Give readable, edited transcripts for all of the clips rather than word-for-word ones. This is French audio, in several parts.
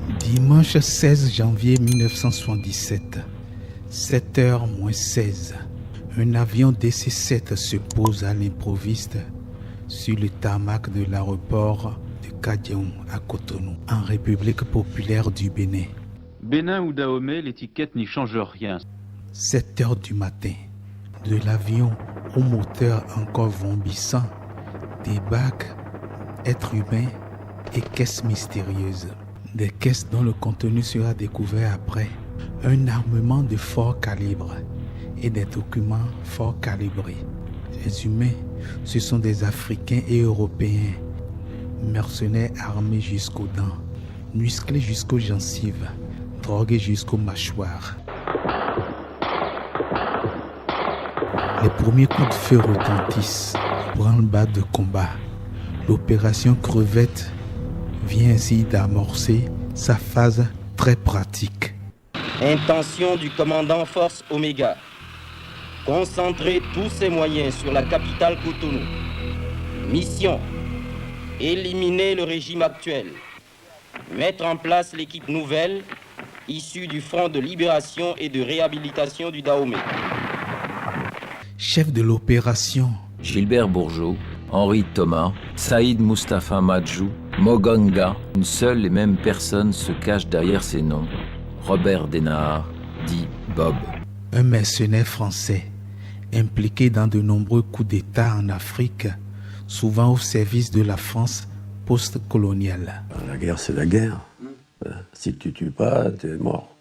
Dimanche 16 janvier 1977, 7h-16, un avion DC-7 se pose à l'improviste sur le tarmac de l'aéroport de Kadiaoum à Cotonou, en République populaire du Bénin. Bénin ou Dahomey, l'étiquette n'y change rien. 7h du matin, de l'avion au moteur encore vomissant débarquent êtres humains et caisses mystérieuses. Des caisses dont le contenu sera découvert après, un armement de fort calibre et des documents fort calibrés. Les humains, ce sont des Africains et Européens, mercenaires armés jusqu'aux dents, musclés jusqu'aux gencives, drogués jusqu'aux mâchoires. Les premiers coups de feu retentissent, branle-bas de combat. L'opération Crevette vient ainsi d'amorcer sa phase très pratique. Intention du commandant Force Oméga. Concentrer tous ses moyens sur la capitale Cotonou. Mission. Éliminer le régime actuel. Mettre en place l'équipe nouvelle issue du Front de libération et de réhabilitation du Dahomey. Chef de l'opération, Gilbert Bourgeot, Henri Thomas, Saïd Mustapha Madjou, Moganga, une seule et même personne se cache derrière ces noms. Robert Denard, dit Bob. Un mercenaire français, impliqué dans de nombreux coups d'État en Afrique, souvent au service de la France post-coloniale. La guerre, c'est la guerre. Si tu tues pas, t'es mort.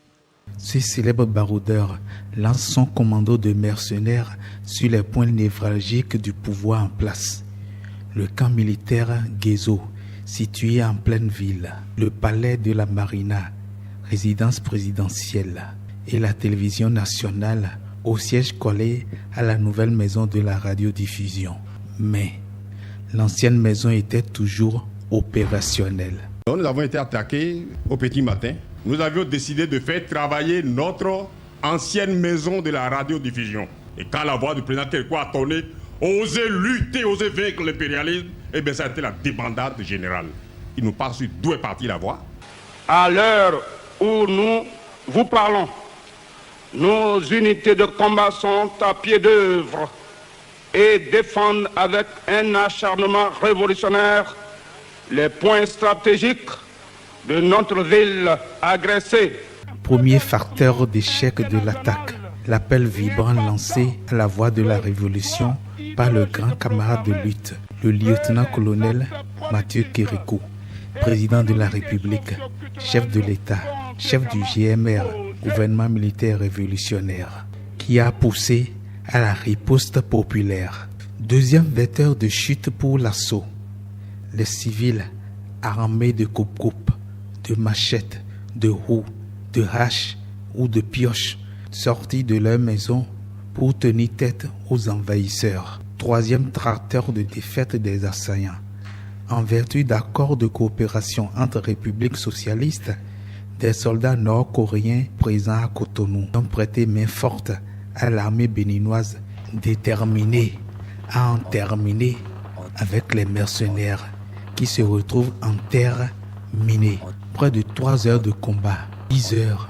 Ce célèbre baroudeur lance son commando de mercenaires sur les points névralgiques du pouvoir en place. Le camp militaire Guézo, situé en pleine ville, le palais de la Marina, résidence présidentielle, et la télévision nationale, au siège collé à la nouvelle maison de la radiodiffusion. Mais l'ancienne maison était toujours opérationnelle. Nous avons été attaqués au petit matin. Nous avions décidé de faire travailler notre ancienne maison de la radiodiffusion. Et quand la voix du président Telko a tonné, oser lutter, oser vaincre l'impérialisme, eh bien ça a été la débandade générale. Il nous parle sur d'où est partie la voix. À l'heure où nous vous parlons, nos unités de combat sont à pied d'œuvre et défendent avec un acharnement révolutionnaire les points stratégiques de notre ville agressée. Premier facteur d'échec de l'attaque, l'appel vibrant lancé à la voix de la Révolution par le grand camarade de lutte, le lieutenant-colonel Mathieu Kérékou, président de la République, chef de l'État, chef du GMR, gouvernement militaire révolutionnaire, qui a poussé à la riposte populaire. Deuxième vecteur de chute pour l'assaut, les civils armés de coupe-coupe, de machettes, de roues, de haches ou de pioches, sortis de leur maison pour tenir tête aux envahisseurs. Troisième tracteur de défaite des assaillants. En vertu d'accords de coopération entre républiques socialistes, des soldats nord-coréens présents à Cotonou ont prêté main forte à l'armée béninoise déterminée à en terminer avec les mercenaires qui se retrouvent en terre minée. Près de 3 heures de combat, 10 heures,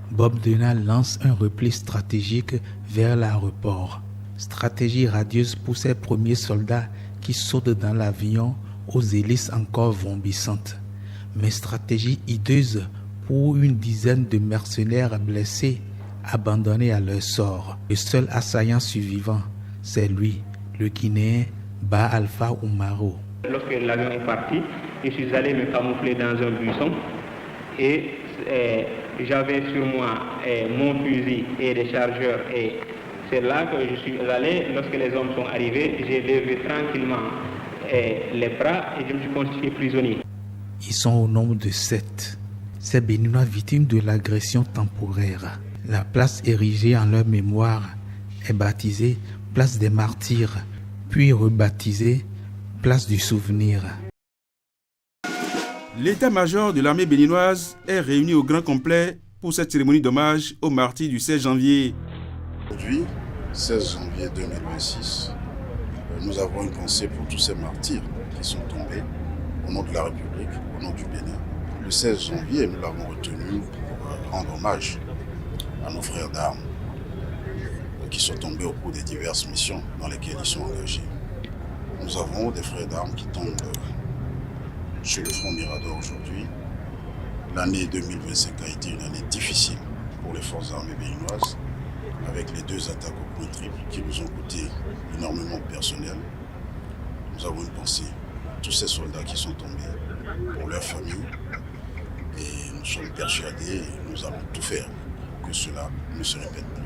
Bob Denard lance un repli stratégique vers l'aéroport. Stratégie radieuse pour ses premiers soldats qui sautent dans l'avion aux hélices encore vomissantes. Mais stratégie hideuse pour une dizaine de mercenaires blessés, abandonnés à leur sort. Le seul assaillant survivant, c'est lui, le Guinéen Ba Alpha Oumaro. Lorsque l'avion est parti, je suis allé me camoufler dans un buisson et j'avais sur moi mon fusil et des chargeurs et c'est là que je suis allé. Lorsque les hommes sont arrivés, j'ai levé tranquillement les bras et je me suis constitué prisonnier. Ils sont au nombre de 7. Ces Béninois victimes de l'agression temporaire. La place érigée en leur mémoire est baptisée Place des Martyrs, puis rebaptisée Place du Souvenir. L'état-major de l'armée béninoise est réuni au grand complet pour cette cérémonie d'hommage aux martyrs du 16 janvier. Aujourd'hui, 16 janvier 2026, nous avons une pensée pour tous ces martyrs qui sont tombés au nom de la République, au nom du Bénin. Le 16 janvier, nous l'avons retenu pour rendre hommage à nos frères d'armes qui sont tombés au cours des diverses missions dans lesquelles ils sont engagés. Nous avons des frères d'armes qui tombent sur le front Mirador aujourd'hui. L'année 2025 a été une année difficile pour les forces armées béninoises, avec les 2 attaques au point triple qui nous ont coûté énormément de personnel. Nous avons une pensée pour tous ces soldats qui sont tombés, pour leurs familles, et nous sommes persuadés et nous allons tout faire pour que cela ne se répète plus.